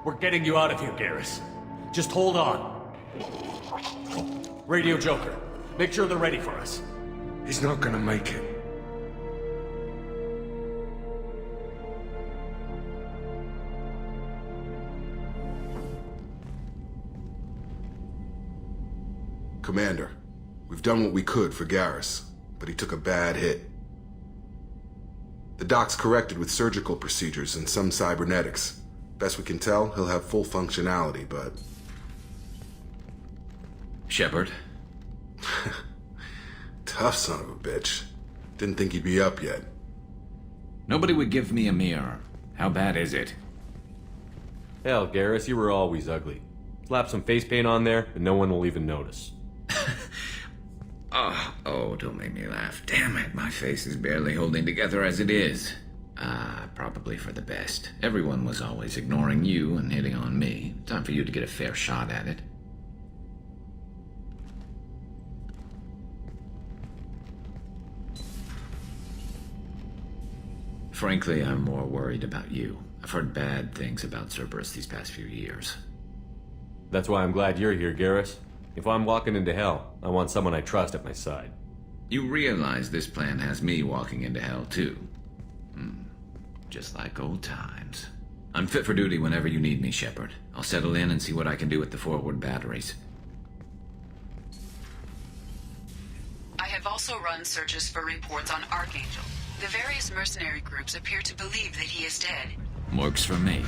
We're getting you out of here, Garrus. Just hold on. Radio Joker, make sure they're ready for us. He's not gonna make it. Commander, we've done what we could for Garrus, but he took a bad hit. The doc's corrected with surgical procedures and some cybernetics. Best we can tell, he'll have full functionality, but... Shepard? Tough son of a bitch. Didn't think he'd be up yet. Nobody would give me a mirror. How bad is it? Hell, Garrus, you were always ugly. Slap some face paint on there, and no one will even notice. Oh, don't make me laugh. Damn it, my face is barely holding together as it is. Probably for the best. Everyone was always ignoring you and hitting on me. Time for you to get a fair shot at it. Frankly, I'm more worried about you. I've heard bad things about Cerberus these past few years. That's why I'm glad you're here, Garrus. If I'm walking into hell, I want someone I trust at my side. You realize this plan has me walking into hell, too. Just like old times. I'm fit for duty whenever you need me, Shepard. I'll settle in and see what I can do with the forward batteries. I have also run searches for reports on Archangel. The various mercenary groups appear to believe that he is dead. Works for me. Is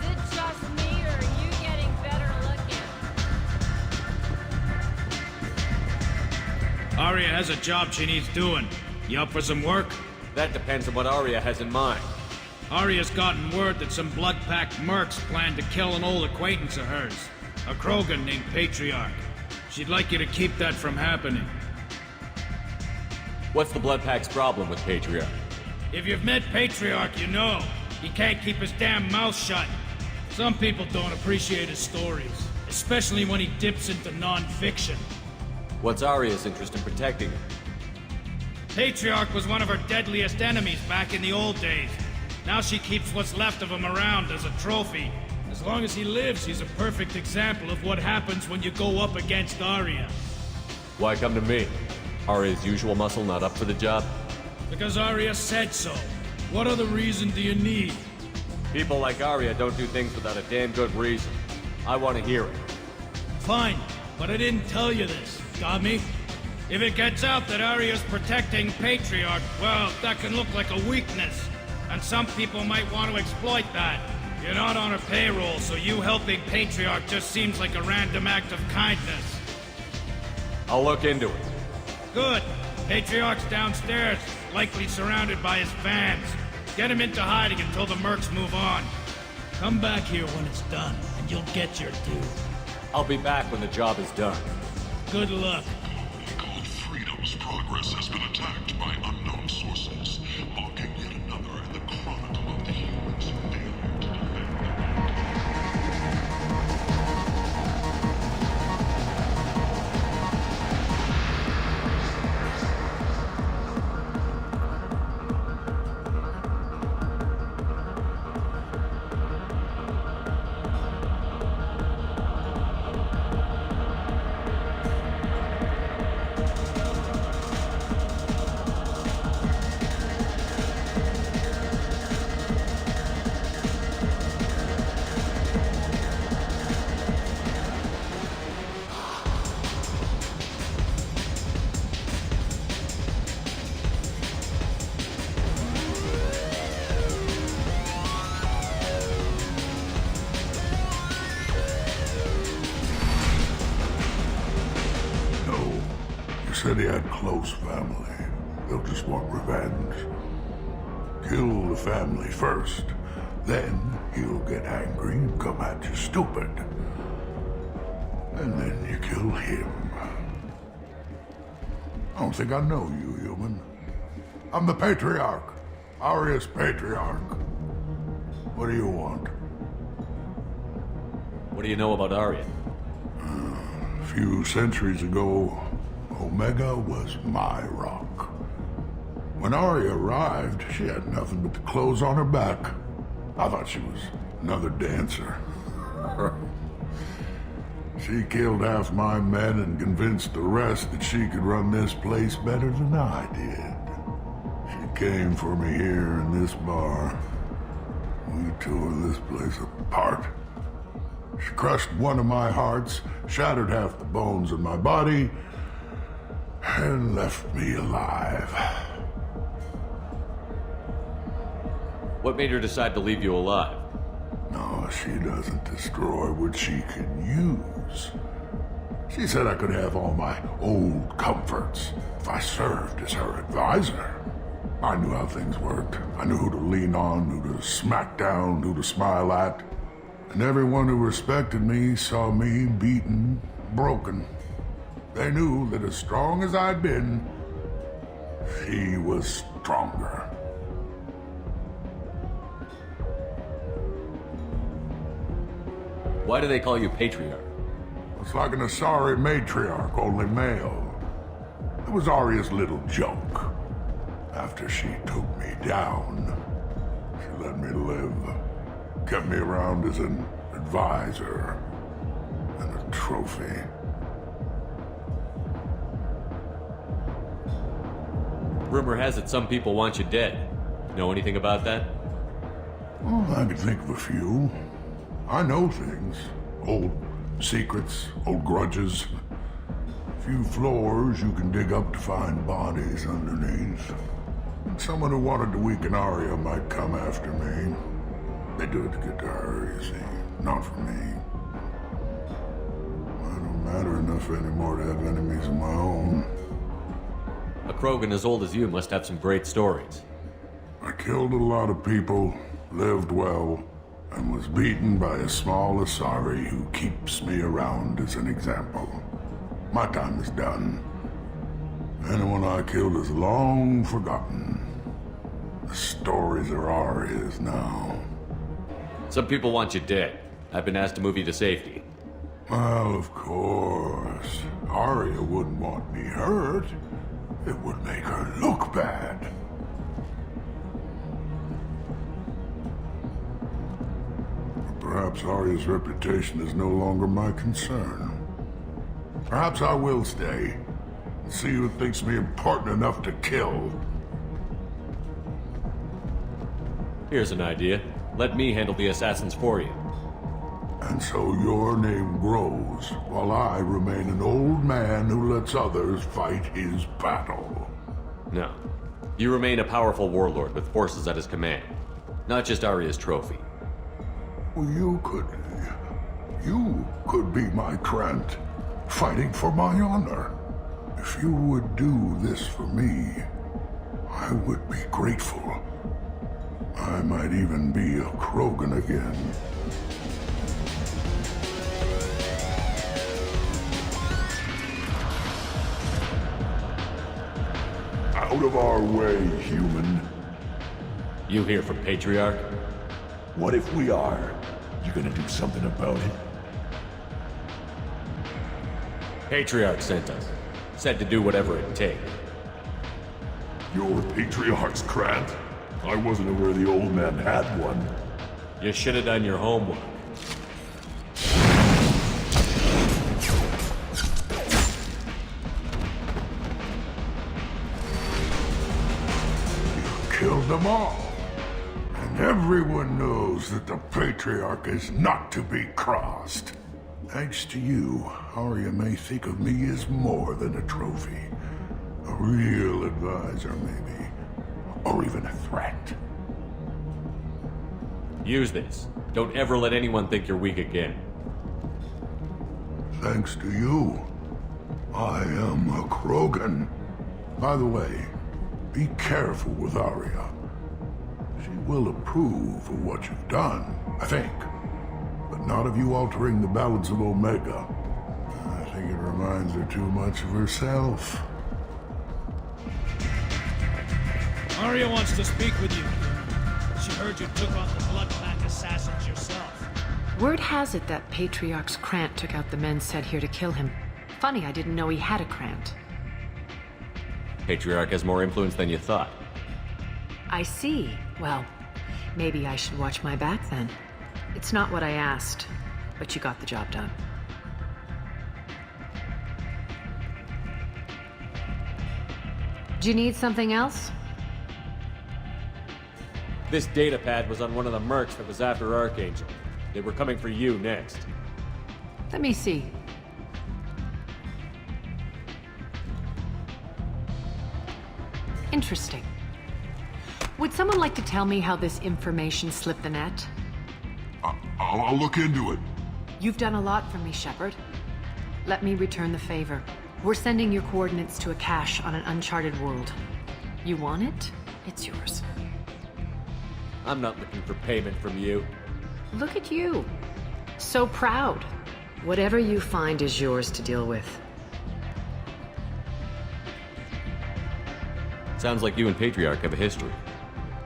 it just me, or are you getting better looking? Aria has a job she needs doing. You up for some work? That depends on what Aria has in mind. Aria's gotten word that some blood-packed mercs plan to kill an old acquaintance of hers. A Krogan named Patriarch. She'd like you to keep that from happening. What's the Blood Pack's problem with Patriarch? If you've met Patriarch, you know. He can't keep his damn mouth shut. Some people don't appreciate his stories. Especially when he dips into non-fiction. What's Aria's interest in protecting him? Patriarch was one of her deadliest enemies back in the old days. Now she keeps what's left of him around as a trophy. As long as he lives, he's a perfect example of what happens when you go up against Aria. Why come to me? Aria's usual muscle not up for the job? Because Aria said so. What other reason do you need? People like Aria don't do things without a damn good reason. I want to hear it. Fine, but I didn't tell you this. Got me? If it gets out that Aria's protecting Patriarch, well, that can look like a weakness. And some people might want to exploit that. You're not on her payroll, so you helping Patriarch just seems like a random act of kindness. I'll look into it. Good. Patriarch's downstairs, likely surrounded by his fans. Get him into hiding until the mercs move on. Come back here when it's done, and you'll get your due. I'll be back when the job is done. Good luck. Called Freedom's progress has been attacked by unknown sources, marking yet another in the chronicle of the humans' failure to defend. Said he had close family. They'll just want revenge. Kill the family first, then he'll get angry and come at you stupid. And then you kill him. I don't think I know you, human. I'm the Patriarch. Aria's Patriarch. What do you want? What do you know about Aria? A few centuries ago, Omega was my rock. When Aria arrived, she had nothing but the clothes on her back. I thought she was another dancer. She killed half my men and convinced the rest that she could run this place better than I did. She came for me here in this bar. We tore this place apart. She crushed one of my hearts, shattered half the bones in my body, and left me alive. What made her decide to leave you alive? No, she doesn't destroy what she can use. She said I could have all my old comforts if I served as her advisor. I knew how things worked. I knew who to lean on, who to smack down, who to smile at. And everyone who respected me saw me beaten, broken. They knew that as strong as I'd been, she was stronger. Why do they call you Patriarch? It's like an Asari matriarch, only male. It was Aria's little joke. After she took me down, she let me live. Kept me around as an advisor and a trophy. Rumor has it some people want you dead. Know anything about that? Oh, I could think of a few. I know things. Old secrets, old grudges. A few floors you can dig up to find bodies underneath. Someone who wanted to weaken Aria might come after me. They do it to get to her, you see. Not for me. I don't matter enough anymore to have enemies of my own. A Krogan as old as you must have some great stories. I killed a lot of people, lived well, and was beaten by a small Asari who keeps me around as an example. My time is done. Anyone I killed is long forgotten. The stories are Aria's now. Some people want you dead. I've been asked to move you to safety. Well, of course. Aria wouldn't want me hurt. It would make her look bad. Perhaps Aria's reputation is no longer my concern. Perhaps I will stay and see who thinks me important enough to kill. Here's an idea. Let me handle the assassins for you. And so your name grows, while I remain an old man who lets others fight his battle. No. You remain a powerful warlord with forces at his command. Not just Aria's trophy. Well, you could be my Trent, fighting for my honor. If you would do this for me, I would be grateful. I might even be a Krogan again. Out of our way, human. You here for Patriarch? What if we are? You gonna do something about it? Patriarch sent us. Said to do whatever it takes. You're Patriarch's Krant? I wasn't aware the old man had one. You should have done your homework. You killed them all. And everyone knows that the Patriarch is not to be crossed. Thanks to you, Aria may think of me as more than a trophy. A real advisor, maybe. Or even a threat. Use this. Don't ever let anyone think you're weak again. Thanks to you, I am a Krogan. By the way, be careful with Aria. She will approve of what you've done, I think. But not of you altering the balance of Omega. I think it reminds her too much of herself. Aria wants to speak with you. She heard you took on the Blood Pack assassins yourself. Word has it that Patriarch's Krant took out the men sent here to kill him. Funny, I didn't know he had a Krant. Patriarch has more influence than you thought. I see. Well, maybe I should watch my back then. It's not what I asked. but you got the job done. Do you need something else? This data pad was on one of the mercs that was after Archangel. They were coming for you next. Let me see. Interesting. Would someone like to tell me how this information slipped the net? I'll look into it. You've done a lot for me, Shepard. Let me return the favor. We're sending your coordinates to a cache on an uncharted world. You want it? It's yours. I'm not looking for payment from you. Look at you. So proud. Whatever you find is yours to deal with. Sounds like you and Patriarch have a history.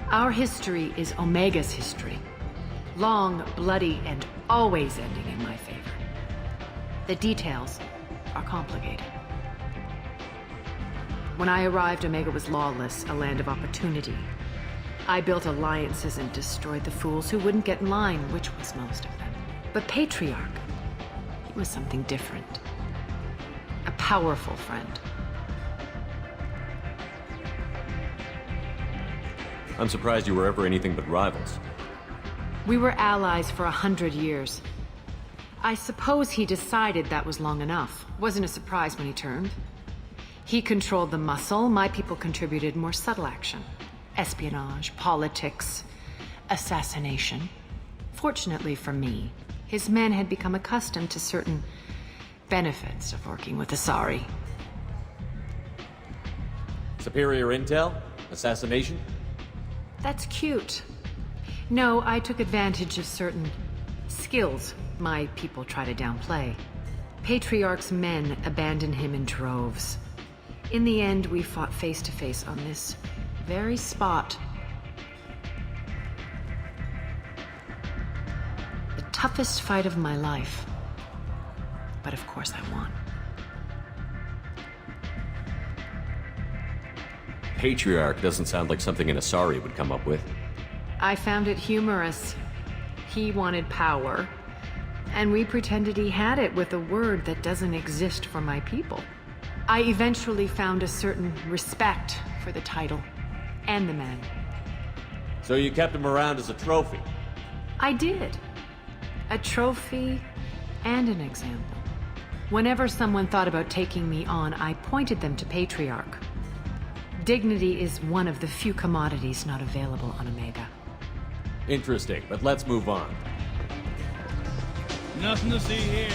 Our history is Omega's history. Long, bloody, and always ending in my favor. The details are complicated. When I arrived, Omega was lawless, a land of opportunity. I built alliances and destroyed the fools who wouldn't get in line, which was most of them. But Patriarch, he was something different. A powerful friend. I'm surprised you were ever anything but rivals. We were allies for 100 years. I suppose he decided that was long enough. Wasn't a surprise when he turned. He controlled the muscle, my people contributed more subtle action. Espionage, politics, assassination. Fortunately for me, his men had become accustomed to certain benefits of working with Asari. Superior intel? Assassination? That's cute. No, I took advantage of certain skills my people try to downplay. Patriarch's men abandoned him in droves. In the end, we fought face to face on this very spot. The toughest fight of my life. But of course I won. Patriarch doesn't sound like something an Asari would come up with. I found it humorous. He wanted power, and we pretended he had it with a word that doesn't exist for my people. I eventually found a certain respect for the title and the men. So you kept him around as a trophy? I did. A trophy and an example. Whenever someone thought about taking me on, I pointed them to Patriarch. Dignity is one of the few commodities not available on Omega. Interesting, but let's move on. Nothing to see here.